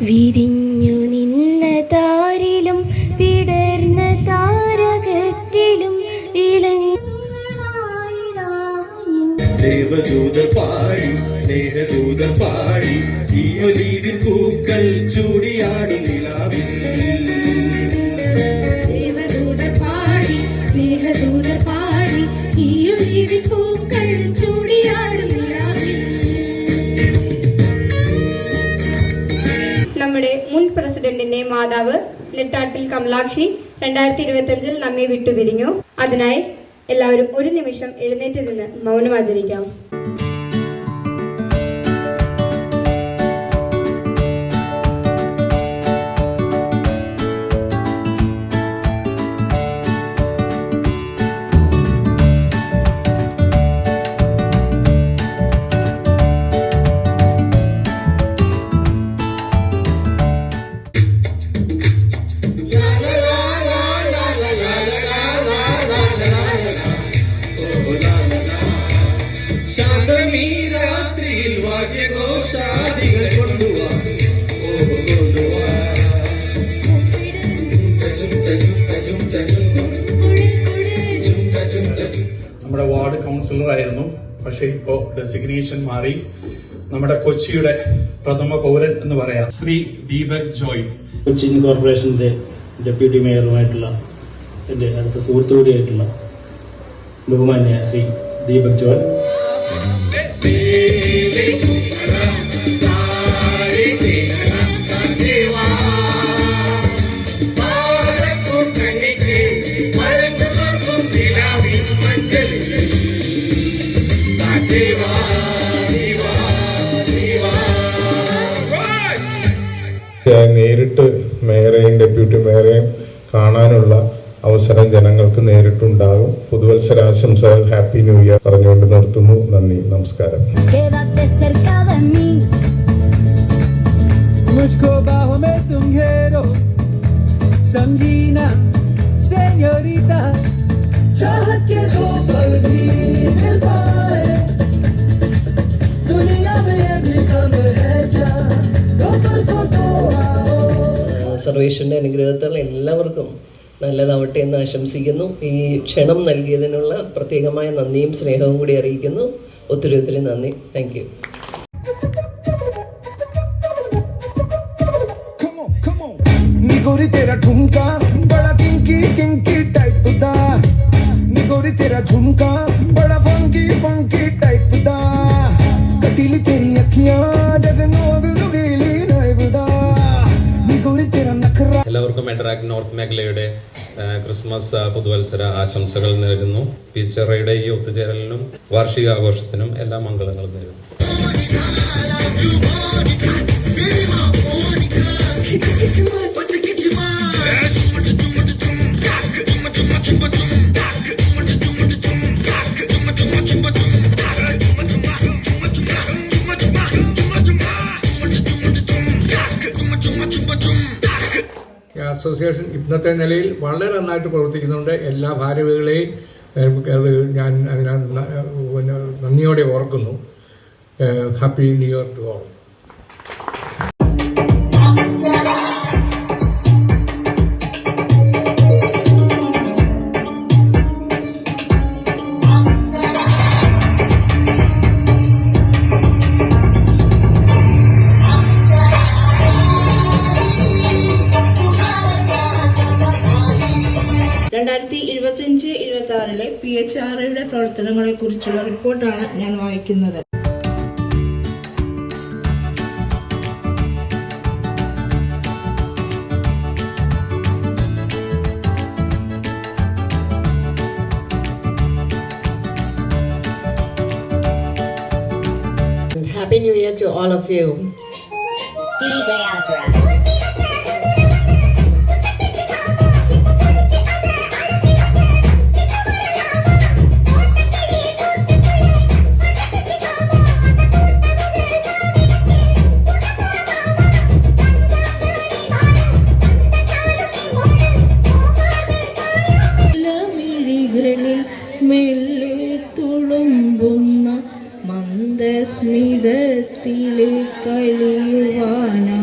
വിരിഞ്ഞു നിന്ന താരിലും വിടർന്ന താരകത്തിലും ദേവദൂതർ പാടി സ്നേഹദൂതർ പാടി ഈ ഒലീവിൻ പൂക്കൾ ചൂടിയാടും നിലാവിൽ. ദേവദൂതർ പാടി സ്നേഹദൂതർ പാടി ഈ ഒലീവിൻ പൂക്കൾ ചൂടിയാടും നിലാവിൽ. നമ്മുടെ മുൻ പ്രസിഡന്റിന്റെ മാതാവ് നെട്ടാട്ടിൽ കമലാക്ഷി 2025 നമ്മെ വിട്ടുപിരിഞ്ഞു. അതിനായി എല്ലാവരും ഒരു നിമിഷം എഴുന്നേറ്റ് നിന്ന് മൗനം ആചരിക്കാം. നമ്മുടെ വാർഡ് കൗൺസിലറായിരുന്നു. പക്ഷെ ഇപ്പോ ഡെസിഗ്നേഷൻ മാറി നമ്മുടെ കൊച്ചിയുടെ പ്രഥമ പൗരൻ എന്ന് പറയാം ശ്രീ ദീപക് ജോയ്. കൊച്ചി കോർപ്പറേഷന്റെ ഡെപ്യൂട്ടി മേയറുമായിട്ടുള്ള എന്റെ അടുത്ത സുഹൃത്തുകൂടിയായിട്ടുള്ള ബഹുമാന്യ ശ്രീ ദീപക് ജോയ്. നേരിട്ട് മേയറെയും ഡെപ്യൂട്ടി മേയറെയും കാണാനുള്ള അവസരം ജനങ്ങൾക്ക് നേരിട്ടുണ്ടാകും. പുതുവത്സരാശംസകൾ, ഹാപ്പി ന്യൂ ഇയർ പറഞ്ഞുകൊണ്ട് നിർത്തുന്നു. നന്ദി, നമസ്കാരം. സർവേശ്വരൻ്റെ അനുഗ്രഹത്താൽ എല്ലാവർക്കും നല്ലതാവട്ടെ എന്ന് ആശംസിക്കുന്നു. ഈ ക്ഷണം നൽകിയതിനുള്ള പ്രത്യേകമായ നന്ദിയും സ്നേഹവും കൂടി അറിയിക്കുന്നു. ഒത്തിരി ഒത്തിരി നന്ദി. Thank you. എല്ലാവർക്കും മെഡ്രാക് നോർത്ത് മേഖലയുടെ ക്രിസ്മസ് പുതുവത്സര ആശംസകൾ നേരുന്നു. പീച്ചറയുടെ ഈ ഒത്തുചേരലിനും വാർഷികാഘോഷത്തിനും എല്ലാ മംഗളങ്ങളും നേരുന്നു. അസോസിയേഷൻ ഇന്നത്തെ നിലയിൽ വളരെ നന്നായിട്ട് പ്രവർത്തിക്കുന്നുണ്ട്. എല്ലാ ഭാരവാഹികളെയും ഞാൻ നന്ദിയോടെ ഓർക്കുന്നു. Happy new year to all. 2025-26 PHRA പ്രവർത്തനങ്ങളെ കുറിച്ചുള്ള റിപ്പോർട്ടാണ് ഞാൻ വായിക്കുന്നത്. Happy New Year to all of you. DJ Alpera. മെല്ലെ തുളുമ്പുന്ന മന്ദസ്മിതത്തിലെ കളിയുവാനാ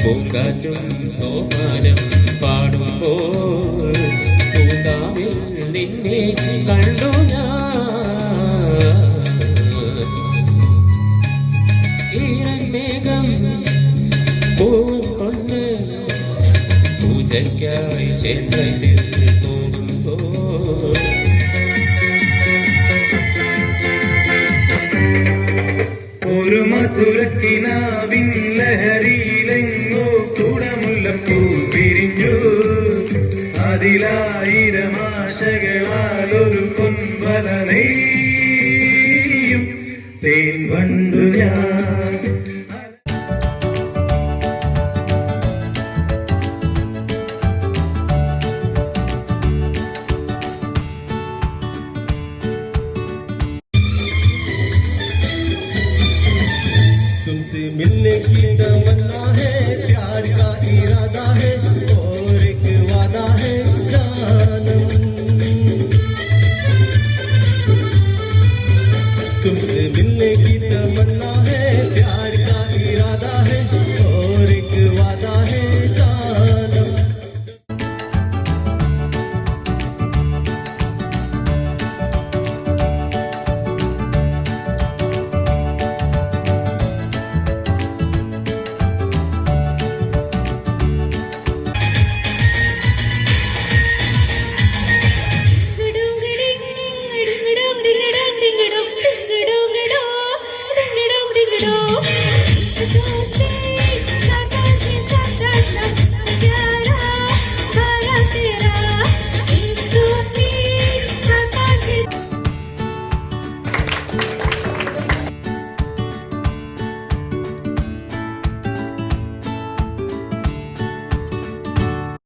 പൂങ്കാറ്റും സോപാനം പാടുമ്പോൾ പൂങ്കാവിൽ നിന്നെ കണ്ടു ഈരമേഘം പൂകൊണ്ട് പൂജയ്ക്കായി ക്ഷേത്രത്തിൽ പോകുമ്പോൾ ഒരു മധുരക്കിനാവിൻ ലഹരിയിലെങ്ങോ കുടമുല്ലപ്പൂ പിരിഞ്ഞു അതിലായിരം ആശകളാലൊരു പൊൻവല നെയ്യും തേൻ വണ്ടു ഞാൻ. तुमसे मिलने की तमन्ना है, प्यार का इरादा है और एक वादा है जानम. तुमसे मिलने की